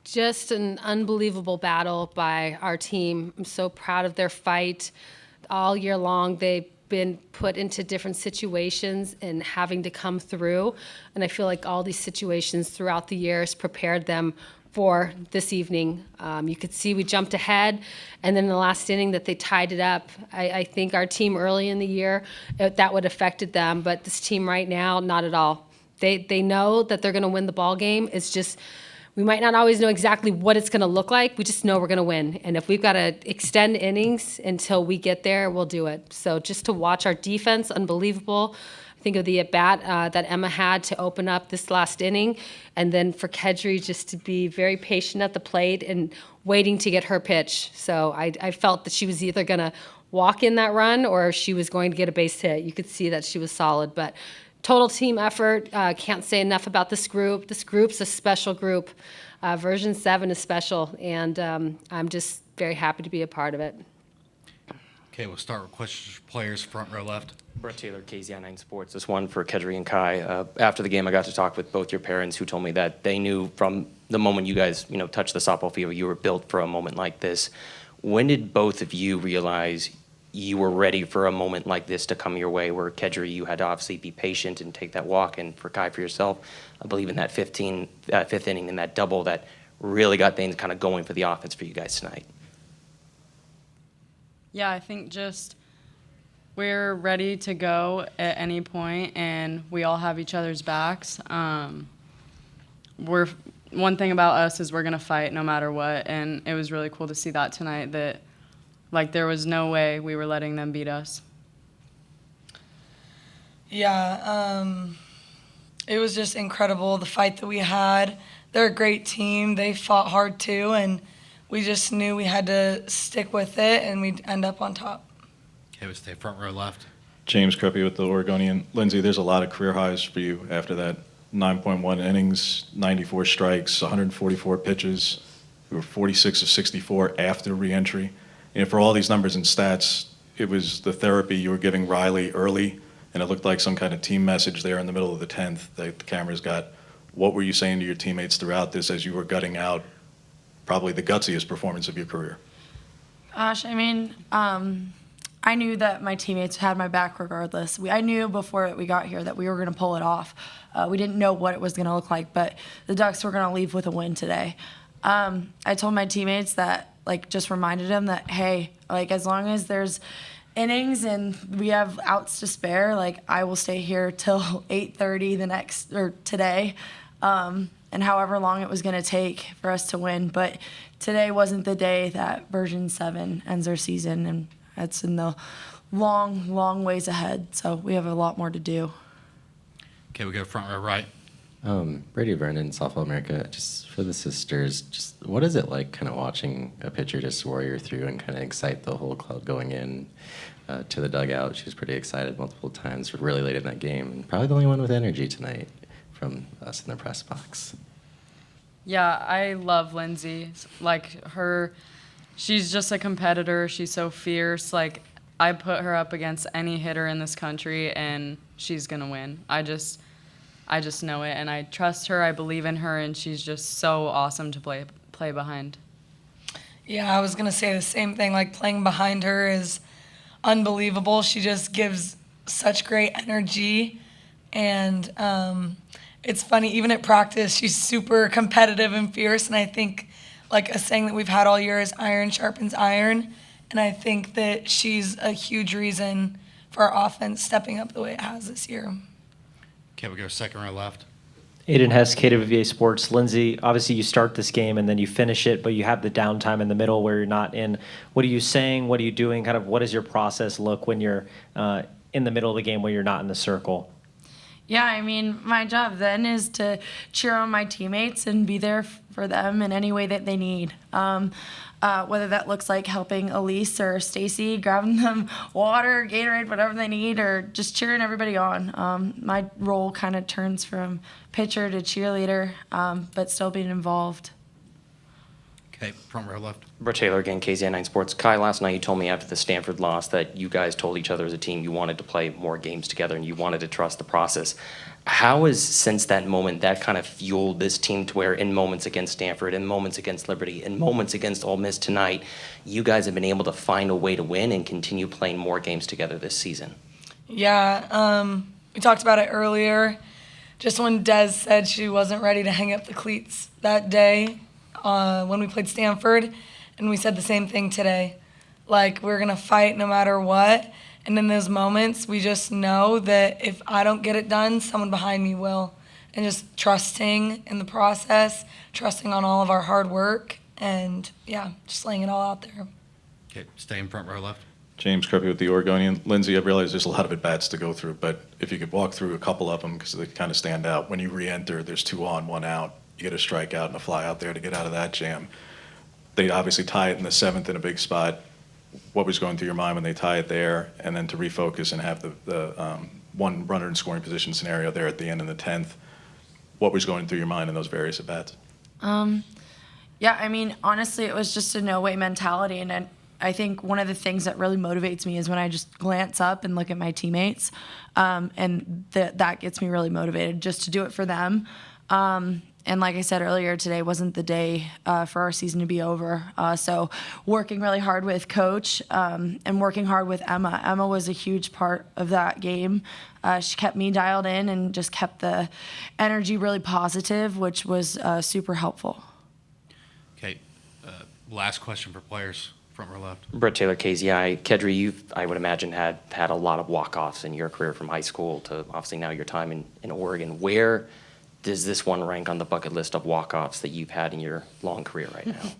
Just an unbelievable battle by our team. I'm so proud of their fight. All year long, they've been put into different situations and having to come through. And I feel like all these situations throughout the years prepared them for this evening. You could see we jumped ahead, and then in the last inning that they tied it up. I think our team early in the year, that would have affected them, but this team right now, not at all. They know that they're going to win the ball game. It's just we might not always know exactly what it's going to look like. We just know we're going to win. And if we've got to extend innings until we get there, we'll do it. So just to watch our defense, unbelievable. Think of the at-bat that Emma had to open up this last inning. And then for Kedri just to be very patient at the plate and waiting to get her pitch. So I felt that she was either going to walk in that run or she was going to get a base hit. You could see that she was solid. But total team effort. Can't say enough about this group. This group's a special group. Version 7 is special, and I'm just very happy to be a part of it. Okay, we'll start with questions for players, front row left. Brett Taylor, KZI9 Sports. This one for Kedri and Kai. After the game, I got to talk with both your parents, who told me that they knew from the moment you guys, touched the softball field, you were built for a moment like this. When did both of you realize you were ready for a moment like this to come your way, where Kedri, you had to obviously be patient and take that walk, and for Kai, for yourself, I believe in that fifth inning and that double that really got things kind of going for the offense for you guys tonight? Yeah, I think just we're ready to go at any point, and we all have each other's backs. One thing about us is we're going to fight no matter what, and it was really cool to see that tonight, that there was no way we were letting them beat us. Yeah, it was just incredible, the fight that we had. They're a great team. They fought hard too, and we just knew we had to stick with it, and we'd end up on top. Okay, we'll stay front row left. James Kreppe with the Oregonian. Lindsay, there's a lot of career highs for you after that. 9.1 innings, 94 strikes, 144 pitches. You were 46 of 64 after re-entry. And for all these numbers and stats, it was the therapy you were giving Riley early, and it looked like some kind of team message there in the middle of the 10th that the cameras got. What were you saying to your teammates throughout this as you were gutting out probably the gutsiest performance of your career? Gosh, I mean, I knew that my teammates had my back regardless. I knew before we got here that we were going to pull it off. We didn't know what it was going to look like, but the Ducks were going to leave with a win today. I told my teammates that, just reminded them that, hey, as long as there's innings and we have outs to spare, I will stay here till 8:30 today, and however long it was going to take for us to win. But today wasn't the day that Version 7 ends their season, and that's in the long, long ways ahead. So we have a lot more to do. Okay, we go front row right. Brady Vernon, Softball America, just for the sisters, just what is it like kind of watching a pitcher just warrior through and kind of excite the whole club going in to the dugout? She was pretty excited multiple times, really late in that game, and probably the only one with energy tonight from us in the press box. Yeah, I love Lindsay. She's just a competitor. She's so fierce. I put her up against any hitter in this country, and she's going to win. I just know it, and I trust her. I believe in her, and she's just so awesome to play behind. Yeah, I was going to say the same thing. Playing behind her is unbelievable. She just gives such great energy, and it's funny, even at practice, she's super competitive and fierce, and I think a saying that we've had all year is iron sharpens iron, and I think that she's a huge reason for our offense stepping up the way it has this year. Okay, we go second row left. Aiden Hess, KWVA Sports. Lindsay, obviously you start this game and then you finish it, but you have the downtime in the middle where you're not in. What are you saying? What are you doing? Kind of what does your process look when you're in the middle of the game where you're not in the circle? Yeah, I mean, my job then is to cheer on my teammates and be there for them in any way that they need. Whether that looks like helping Elise or Stacy, grabbing them water, Gatorade, whatever they need, or just cheering everybody on. My role kind of turns from pitcher to cheerleader, but still being involved. Okay, front row left. Brett Taylor again, KZN9 Sports. Kai, last night you told me after the Stanford loss that you guys told each other as a team you wanted to play more games together and you wanted to trust the process. How has, since that moment, that kind of fueled this team to where in moments against Stanford, in moments against Liberty, in moments against Ole Miss tonight, you guys have been able to find a way to win and continue playing more games together this season? Yeah, we talked about it earlier. Just when Des said she wasn't ready to hang up the cleats that day when we played Stanford, and we said the same thing today. Like, we're going to fight no matter what. And in those moments, we just know that if I don't get it done, someone behind me will. And just trusting in the process, trusting on all of our hard work, and, yeah, just laying it all out there. Okay, stay in front row left. James Kreppy with the Oregonian. Lindsay, I realize there's a lot of at-bats to go through, but if you could walk through a couple of them, because they kind of stand out. When you re-enter, there's 2 on, 1 out. You get a strikeout and a fly out there to get out of that jam. They obviously tie it in the 7th in a big spot. What was going through your mind when they tie it there, and then to refocus and have the 1 runner in scoring position scenario there at the end of the 10th? What was going through your mind in those various at-bats? Yeah, I mean, honestly, it was just a no-way mentality, and I think one of the things that really motivates me is when I just glance up and look at my teammates, and that gets me really motivated just to do it for them. And like I said earlier, today wasn't the day for our season to be over. So working really hard with Coach and working hard with Emma. Emma was a huge part of that game. She kept me dialed in and just kept the energy really positive, which was super helpful. Okay, last question for players, front row left. Brett Taylor, KZI. Kedri, you've, I would imagine, had a lot of walk-offs in your career from high school to obviously now your time in Oregon. Where does this one rank on the bucket list of walk-offs that you've had in your long career right now?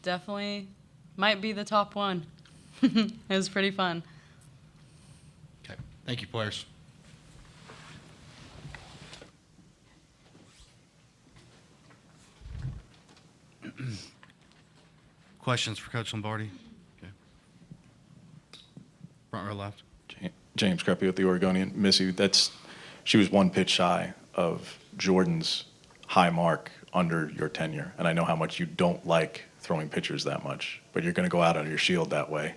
Definitely might be the top one. It was pretty fun. Okay, thank you, players. Questions for Coach Lombardi? Okay. Front row left. James Kreppy with the Oregonian. Missy, she was 1 pitch shy of Jordan's high mark under your tenure. And I know how much you don't like throwing pitchers that much, but you're going to go out on your shield that way.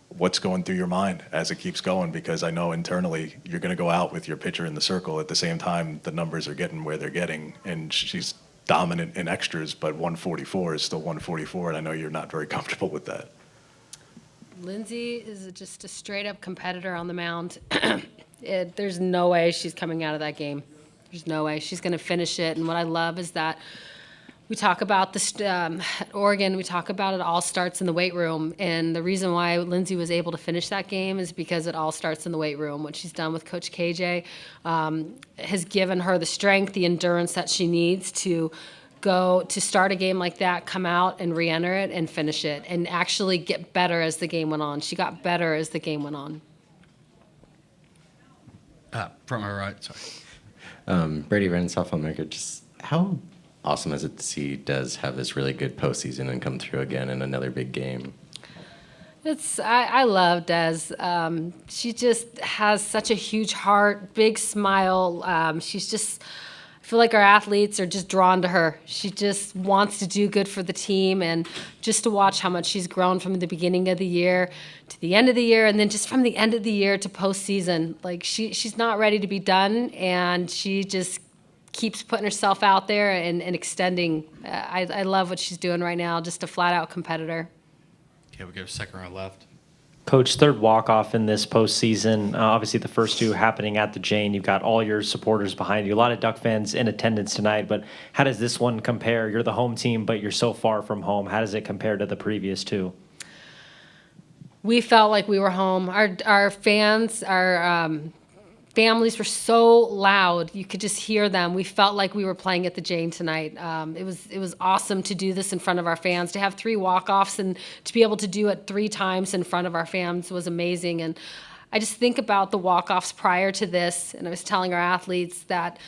What's going through your mind as it keeps going? Because I know internally you're going to go out with your pitcher in the circle. At the same time, the numbers are getting where they're getting, and she's dominant in extras, but 144 is still 144, and I know you're not very comfortable with that. Lindsay is just a straight-up competitor on the mound. There's no way she's coming out of that game. There's no way. She's going to finish it. And what I love is that we talk about this at Oregon, we talk about it all starts in the weight room. And the reason why Lindsay was able to finish that game is because it all starts in the weight room. What she's done with Coach KJ has given her the strength, the endurance that she needs to go to start a game like that, come out and re-enter it and finish it, and actually get better as the game went on. She got better as the game went on. Front row right, sorry. Brady Brennan, Softball America, just how awesome is it to see Des have this really good postseason and come through again in another big game? I love Des. She just has such a huge heart, big smile. She's just, I feel like our athletes are just drawn to her. She just wants to do good for the team, and just to watch how much she's grown from the beginning of the year to the end of the year, and then just from the end of the year to postseason. Like she's not ready to be done, and she just keeps putting herself out there and extending. I love what she's doing right now, just a flat-out competitor. Okay, we go second row left. Coach, third walk-off in this postseason. Obviously, the first 2 happening at the Jane. You've got all your supporters behind you. A lot of Duck fans in attendance tonight, but how does this one compare? You're the home team, but you're so far from home. How does it compare to the previous 2? We felt like we were home. Our fans, our families were so loud. You could just hear them. We felt like we were playing at the Jane tonight. It was awesome to do this in front of our fans. To have 3 walk-offs and to be able to do it 3 times in front of our fans was amazing. And I just think about the walk-offs prior to this, and I was telling our athletes that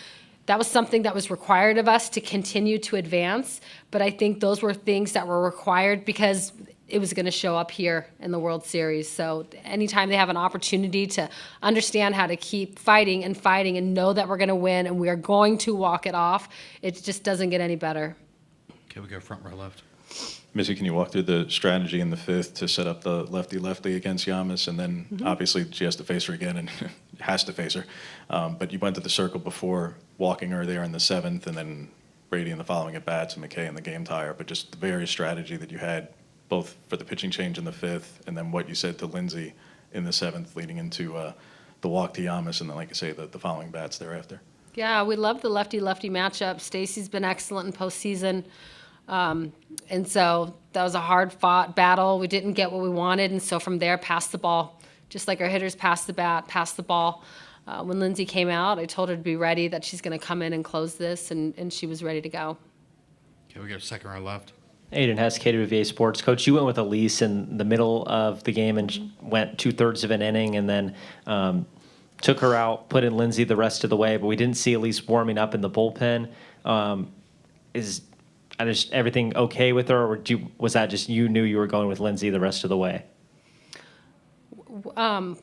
was something that was required of us to continue to advance. But I think those were things that were required because it was going to show up here in the World Series. So anytime they have an opportunity to understand how to keep fighting and know that we're going to win and we are going to walk it off, it just doesn't get any better. Okay, we go front row left. Missy, can you walk through the strategy in the fifth to set up the lefty-lefty against Yamas? And then obviously she has to face her again and has to face her. But you went to the circle before walking her there in the seventh, and then Brady in the following at bats and McKay in the game tire. But just the various strategy that you had both for the pitching change in the fifth and then what you said to Lindsay in the seventh leading into the walk to Yamas and then, like I say, the following bats thereafter. Yeah, we love the lefty-lefty matchup. Stacy's been excellent in postseason. And so that was a hard-fought battle. We didn't get what we wanted, and so from there, passed the ball. Just like our hitters passed the bat, passed the ball. When Lindsay came out, I told her to be ready, that she's going to come in and close this, and she was ready to go. Okay, we go second row left. Aiden Hess, KWVA Sports. Coach, you went with Elise in the middle of the game and went 2/3 of an inning, and then took her out, put in Lindsay the rest of the way, but we didn't see Elise warming up in the bullpen. Is everything okay with her, or was that just you knew you were going with Lindsay the rest of the way? I'm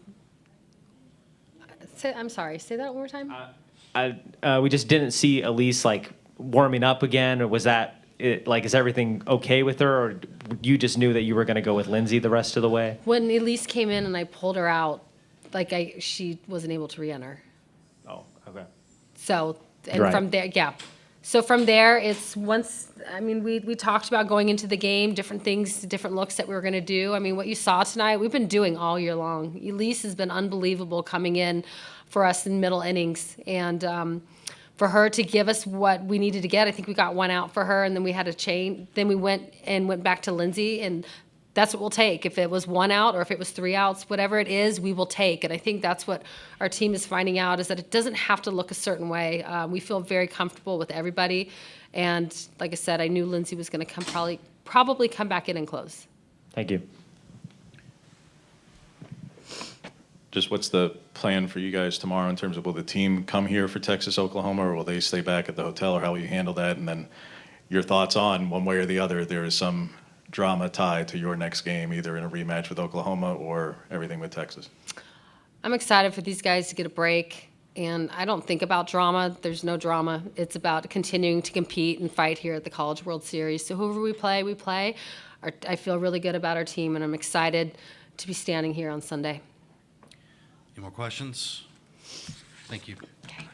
sorry, say that one more time? We just didn't see Elise like warming up again, or was that it, like, is everything okay with her, or you just knew that you were going to go with Lindsay the rest of the way? When Elise came in and I pulled her out, she wasn't able to re-enter. Oh, okay. So, and Right. from there, yeah. So from there, it's we talked about going into the game, different things, different looks that we were going to do. I mean, what you saw tonight, we've been doing all year long. Elise has been unbelievable coming in for us in middle innings. And for her to give us what we needed to get, I think we got one out for her, and then we had a chain. Then we went back to Lindsay, and that's what we'll take. If it was one out or if it was 3 outs, whatever it is, we will take. And I think that's what our team is finding out, is that it doesn't have to look a certain way. We feel very comfortable with everybody. And like I said, I knew Lindsay was going to probably come back in and close. Thank you. Just what's the plan for you guys tomorrow in terms of will the team come here for Texas, Oklahoma, or will they stay back at the hotel, or how will you handle that? And then your thoughts on one way or the other, there is some drama tied to your next game, either in a rematch with Oklahoma or everything with Texas. I'm excited for these guys to get a break, and I don't think about drama. There's no drama. It's about continuing to compete and fight here at the College World Series. So whoever we play, we play. I feel really good about our team, and I'm excited to be standing here on Sunday. Any more questions? Thank you. Okay.